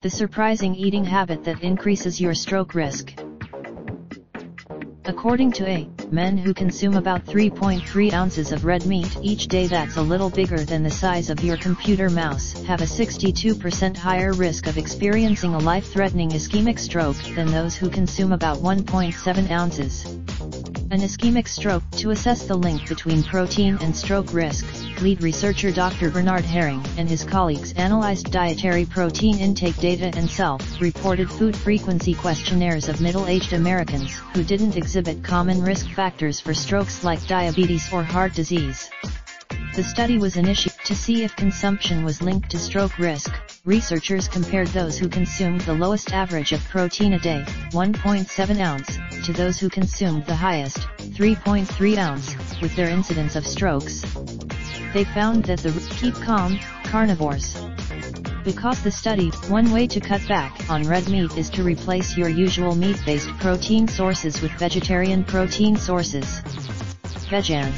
The surprising eating habit that increases your stroke risk. According to men who consume about 3.3 ounces of red meat each day, that's a little bigger than the size of your computer mouse, have a 62% higher risk of experiencing a life-threatening ischemic stroke than those who consume about 1.7 ounces. An ischemic stroke. To assess the link between protein and stroke risk, lead researcher Dr. Bernard Herring and his colleagues analyzed dietary protein intake data and self-reported food frequency questionnaires of middle-aged Americans who didn't exhibit common risk factors for strokes like diabetes or heart disease. The study was initiated to see if consumption was linked to stroke risk. Researchers compared those who consumed the lowest average of protein a day, 1.7 ounce, to those who consumed the highest, 3.3 ounce, with their incidence of strokes. They found that the keep calm carnivores. Because the study, one way to cut back on red meat is to replace your usual meat-based protein sources with vegetarian protein sources. Vegan.